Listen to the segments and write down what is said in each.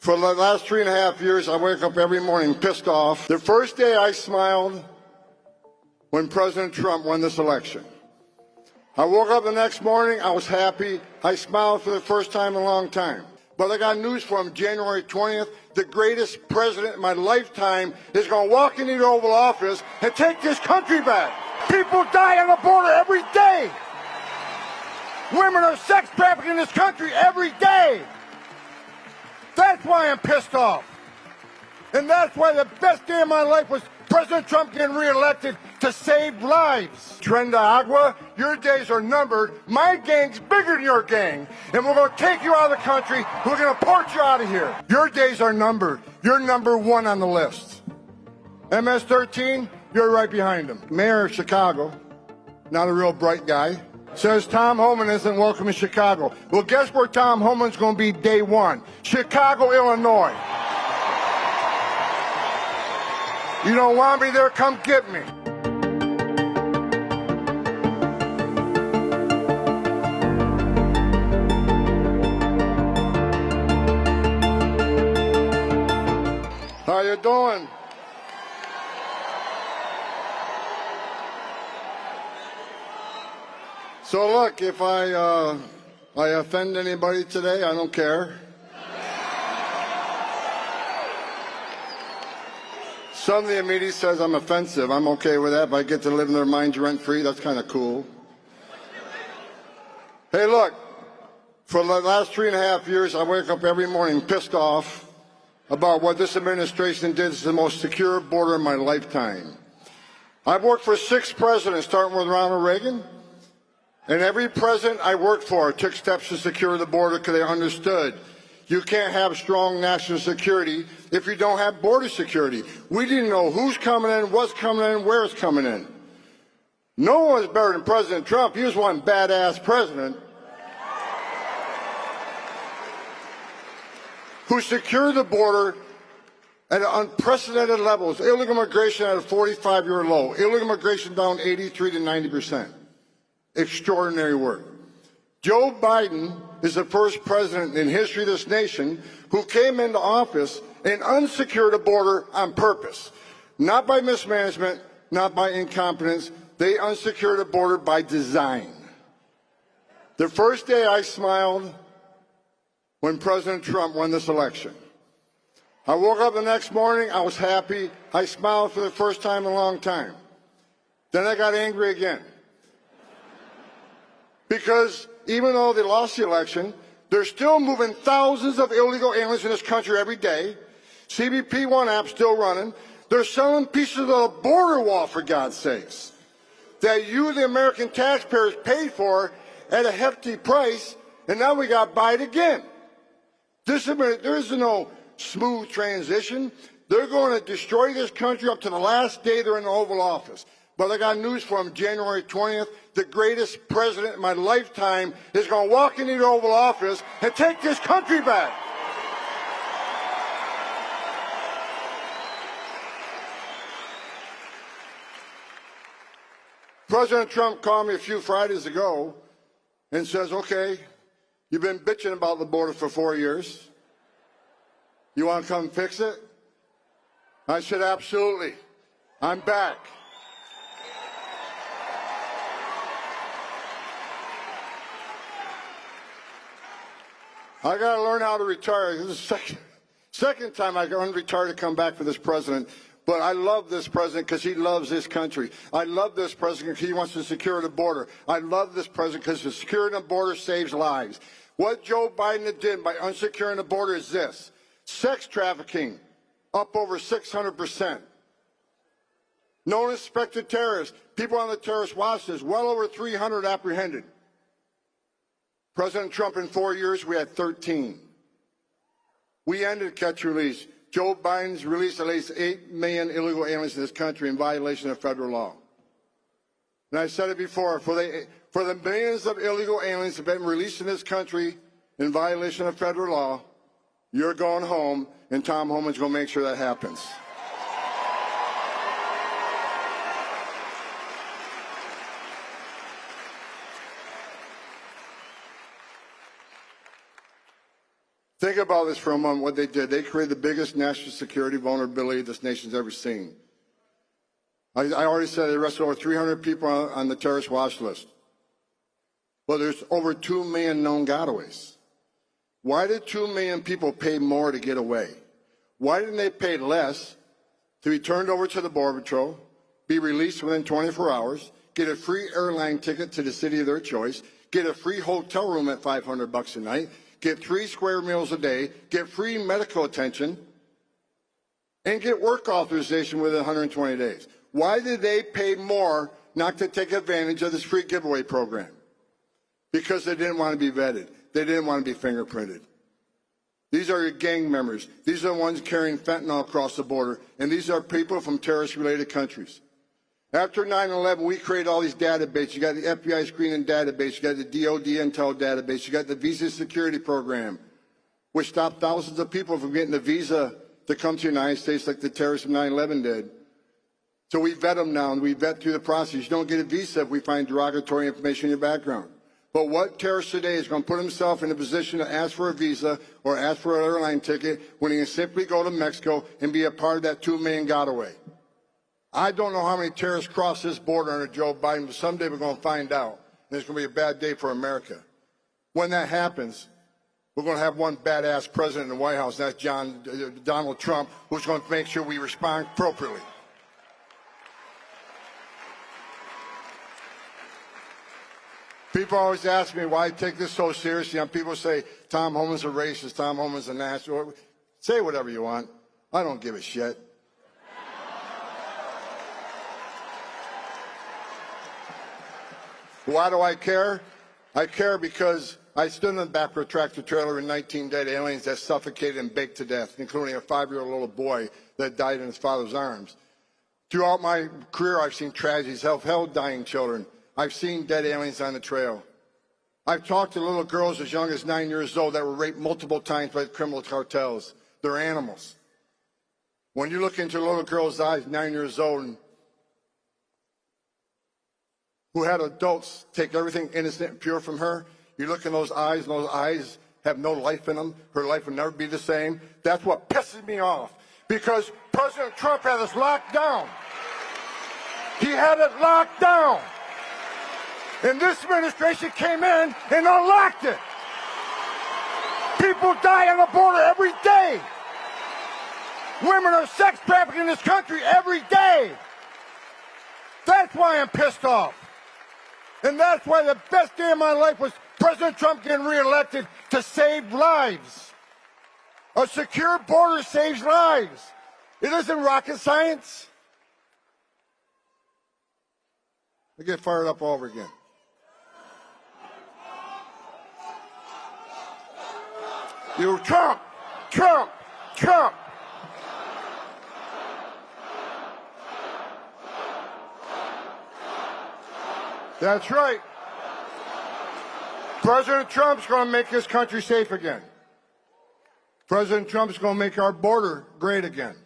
For the last 3.5 years, I wake up every morning pissed off. The first day I smiled when President Trump won this election. I woke up the next morning, I was happy. I smiled for the first time in a long time. But I got news for him. January 20th, the greatest president in my lifetime is going to walk into the Oval Office and take this country back. People die on the border every day. Women are sex trafficked in this country every day. That's why I'm pissed off. And that's why the best day of my life was President Trump getting reelected to save lives. Tren de Aragua, your days are numbered. My gang's bigger than your gang. And we're going to take you out of the country. We're going to port you out of here. Your days are numbered. You're number one on the list. MS-13, you're right behind him. Mayor of Chicago, not a real bright guy, says Tom Homan isn't welcome in Chicago. Well, guess where Tom Homan's going to be day one? Chicago, Illinois. You don't want me there? Come get me. How you doing? So look, if I offend anybody today, I don't care. Some of the media says I'm offensive. I'm okay with that, but I get to live in their minds rent-free. That's kind of cool. Hey, look, for the last 3.5 years, I wake up every morning pissed off about what this administration did. It's the most secure border in my lifetime. I've worked for 6 presidents, starting with Ronald Reagan. And every president I worked for took steps to secure the border because they understood you can't have strong national security if you don't have border security. We didn't know who's coming in, what's coming in, where it's coming in. No one was better than President Trump. He was one badass president who secured the border at unprecedented levels. Illegal immigration at a 45-year low. Illegal immigration down 83 to 90%. Extraordinary work. Joe Biden is the first president in history of this nation who came into office and unsecured a border on purpose. Not by mismanagement, not by incompetence. They unsecured a border by design. The first day I smiled when President Trump won this election. I woke up the next morning, I was happy. I smiled for the first time in a long time. Then I got angry again. Because even though they lost the election, they're still moving thousands of illegal aliens in this country every day. CBP One app still running. They're selling pieces of the border wall, for God's sakes, that you, the American taxpayers, paid for at a hefty price, and now we got to buy it again. There is no smooth transition. They're going to destroy this country up to the last day they're in the Oval Office. But I got news for him. January 20th, the greatest president in my lifetime is going to walk into the Oval Office and take this country back. President Trump called me a few Fridays ago and says, okay, you've been bitching about the border for 4 years. You want to come fix it? I said, absolutely. I'm back. I got to learn how to retire. This is the second time I got unretired to come back for this president. But I love this president because he loves this country. I love this president because he wants to secure the border. I love this president because the securing the border saves lives. What Joe Biden did by unsecuring the border is this. Sex trafficking, up over 600%. Known as suspected terrorists, people on the terrorist watch list, well over 300 apprehended. President Trump, in 4 years, we had 13. We ended catch-release. Joe Biden's released at least 8 million illegal aliens in this country in violation of federal law. And I said it before, for the millions of illegal aliens that have been released in this country in violation of federal law, you're going home, and Tom Homan's going to make sure that happens. Think about this for a moment, what they did. They created the biggest national security vulnerability this nation's ever seen. I already said they arrested over 300 people on the terrorist watch list. Well, there's over 2 million known gotaways. Why did 2 million people pay more to get away? Why didn't they pay less to be turned over to the Border Patrol, be released within 24 hours, get a free airline ticket to the city of their choice, get a free hotel room at $500 a night, get 3 square meals a day, get free medical attention, and get work authorization within 120 days? Why did they pay more not to take advantage of this free giveaway program? Because they didn't want to be vetted. They didn't want to be fingerprinted. These are your gang members. These are the ones carrying fentanyl across the border, and these are people from terrorist-related countries. After 9/11, we created all these databases. You got the FBI screening database. You got the DOD intel database. You got the visa security program, which stopped thousands of people from getting a visa to come to the United States like the terrorists of 9/11 did. So we vet them now, and we vet through the process. You don't get a visa if we find derogatory information in your background. But what terrorist today is going to put himself in a position to ask for a visa or ask for an airline ticket when he can simply go to Mexico and be a part of that 2 million gotaway? I don't know how many terrorists cross this border under Joe Biden, but someday we're going to find out. And it's going to be a bad day for America. When that happens, we're going to have one badass president in the White House, and that's Donald Trump, who's going to make sure we respond appropriately. People always ask me why I take this so seriously. And people say, Tom Homan's a racist, Tom Homan's a national. Say whatever you want. I don't give a shit. Why do I care? I care because I stood in the back of a tractor trailer in 19 dead aliens that suffocated and baked to death, including a 5-year-old little boy that died in his father's arms. Throughout my career, I've seen tragedies, I've held dying children. I've seen dead aliens on the trail. I've talked to little girls as young as 9 years old that were raped multiple times by criminal cartels. They're animals. When you look into a little girl's eyes, 9 years old, and who had adults take everything innocent and pure from her, you look in those eyes, and those eyes have no life in them. Her life will never be the same. That's what pisses me off, because President Trump had us locked down. He had it locked down. And this administration came in and unlocked it. People die on the border every day. Women are sex trafficked in this country every day. That's why I'm pissed off. And that's why the best day of my life was President Trump getting reelected to save lives. A secure border saves lives. It isn't rocket science. I get fired up all over again. You Trump, Trump, Trump. That's right. President Trump's going to make this country safe again. President Trump's going to make our border great again.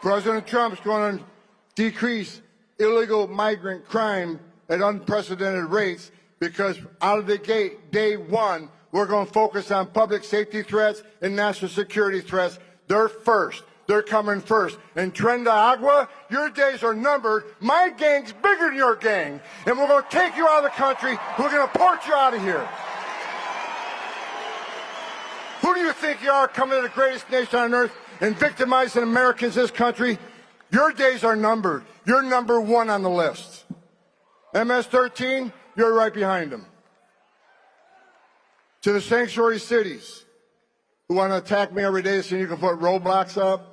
President Trump's going to decrease illegal migrant crime at unprecedented rates, because out of the gate, day one, we're going to focus on public safety threats and national security threats. They're first. They're coming first. And Tren de Aragua, your days are numbered. My gang's bigger than your gang. And we're going to take you out of the country. We're going to port you out of here. Who do you think you are, coming to the greatest nation on earth and victimizing Americans in this country? Your days are numbered. You're number one on the list. MS-13, you're right behind them. To the sanctuary cities who want to attack me every day so you can put roadblocks up,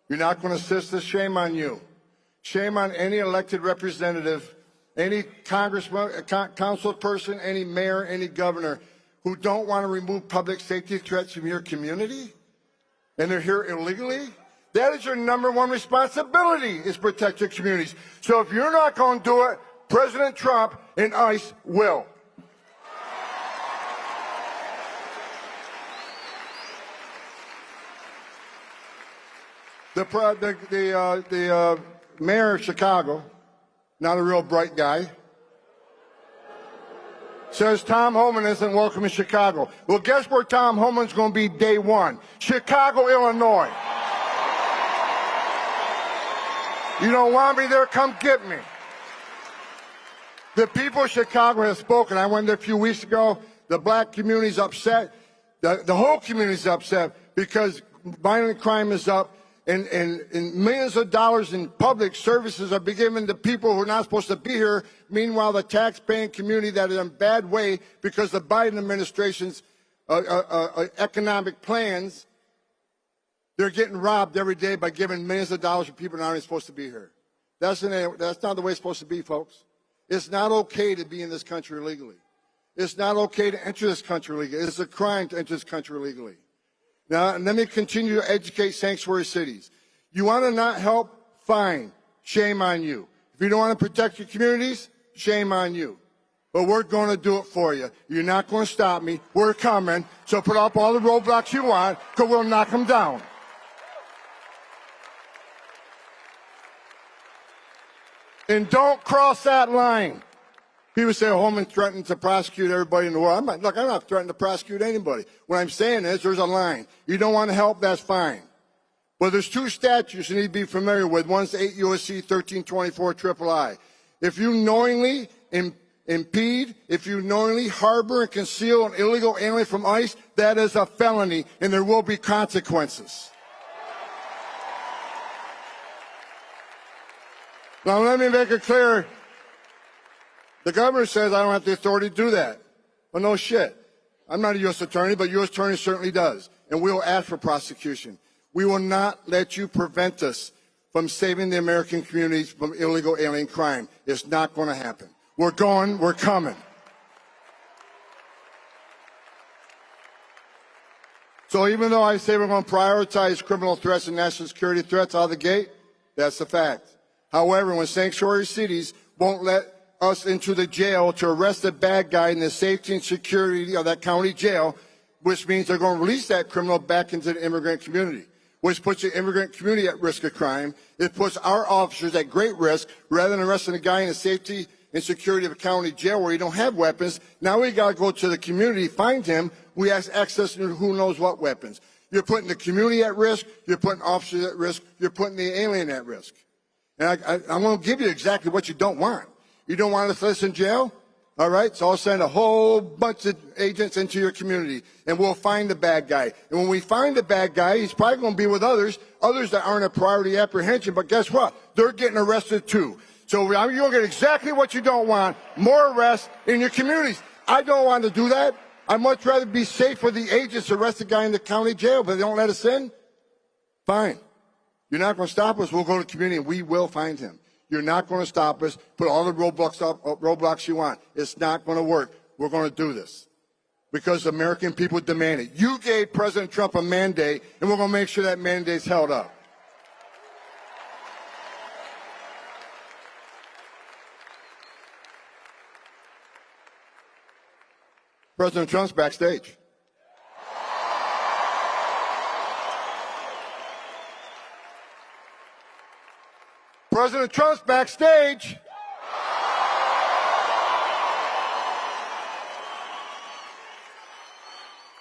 you're not going to assist us. Shame on you. Shame on any elected representative, any congressman, council person, any mayor, any governor who don't want to remove public safety threats from your community, and they're here illegally. That is your number one responsibility, is protect your communities. So if you're not going to do it, President Trump and ICE will. The mayor of Chicago, not a real bright guy, says Tom Homan isn't welcome in Chicago. Well, guess where Tom Homan's going to be day one? Chicago, Illinois. You don't want me there? Come get me. The people of Chicago have spoken. I went there a few weeks ago. The black community's upset. The whole community's upset because violent crime is up. And millions of dollars in public services are being given to people who are not supposed to be here. Meanwhile, the tax-paying community that is in a bad way because the Biden administration's economic plans, they're getting robbed every day by giving millions of dollars to people that aren't supposed to be here. That's not the way it's supposed to be, folks. It's not okay to be in this country illegally. It's not okay to enter this country illegally. It's a crime to enter this country illegally. Now, let me continue to educate sanctuary cities. You want to not help? Fine. Shame on you. If you don't want to protect your communities, shame on you. But we're going to do it for you. You're not going to stop me. We're coming. So put up all the roadblocks you want, because we'll knock them down. And don't cross that line. People say, Homan threatened to prosecute everybody in the world. I'm not threatening to prosecute anybody. What I'm saying is there's a line. You don't want to help, that's fine. But there's two statutes you need to be familiar with. One's 8 U.S.C. 1324 III. If you knowingly impede, if you knowingly harbor and conceal an illegal alien from ICE, that is a felony, and there will be consequences. Now, let me make it clear. The governor says I don't have the authority to do that. Well, no shit. I'm not a U.S. attorney, but U.S. attorney certainly does. And we will ask for prosecution. We will not let you prevent us from saving the American communities from illegal alien crime. It's not going to happen. We're going, we're coming. So even though I say we're going to prioritize criminal threats and national security threats out of the gate, that's a fact. However, when sanctuary cities won't let us into the jail to arrest the bad guy in the safety and security of that county jail, which means they're going to release that criminal back into the immigrant community, which puts the immigrant community at risk of crime. It puts our officers at great risk. Rather than arresting a guy in the safety and security of a county jail where he don't have weapons, now we got to go to the community, find him. We have access to who knows what weapons. You're putting the community at risk. You're putting officers at risk. You're putting the alien at risk. And I'm going to give you exactly what you don't want. You don't want us in jail? All right, so I'll send a whole bunch of agents into your community, and we'll find the bad guy. And when we find the bad guy, he's probably going to be with others that aren't a priority apprehension, but guess what? They're getting arrested too. So you'll get exactly what you don't want, more arrests in your communities. I don't want to do that. I'd much rather be safe for the agents to arrest the guy in the county jail, but they don't let us in. Fine. You're not going to stop us. We'll go to the community, and we will find him. You're not going to stop us. Put all the roadblocks you want. It's not going to work. We're going to do this because the American people demand it. You gave President Trump a mandate, and we're going to make sure that mandate's held up. President Trump's backstage. President Trump's backstage.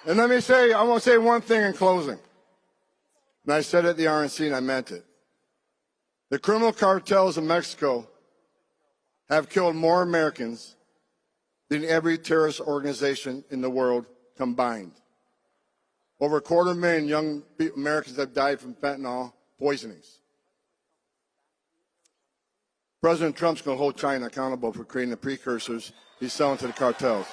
And let me say, I want to say one thing in closing. And I said it at the RNC and I meant it. The criminal cartels in Mexico have killed more Americans than every terrorist organization in the world combined. Over 250,000 young Americans have died from fentanyl poisonings. President Trump's going to hold China accountable for creating the precursors he's selling to the cartels.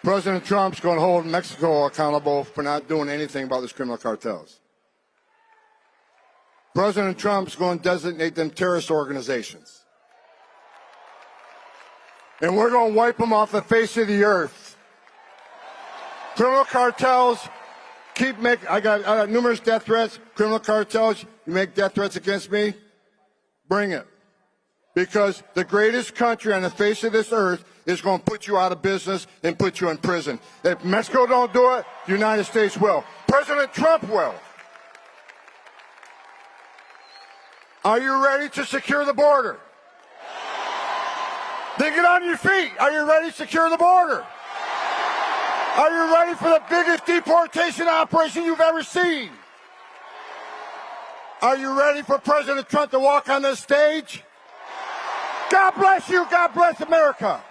President Trump's going to hold Mexico accountable for not doing anything about these criminal cartels. President Trump's going to designate them terrorist organizations. And we're going to wipe them off the face of the earth. Criminal cartels I got numerous death threats. Criminal cartels, you make death threats against me, bring it. Because the greatest country on the face of this earth is going to put you out of business and put you in prison. If Mexico don't do it, the United States will. President Trump will. Are you ready to secure the border? Then get on your feet. Are you ready to secure the border? Are you ready for the biggest deportation operation you've ever seen? Are you ready for President Trump to walk on this stage? God bless you. God bless America.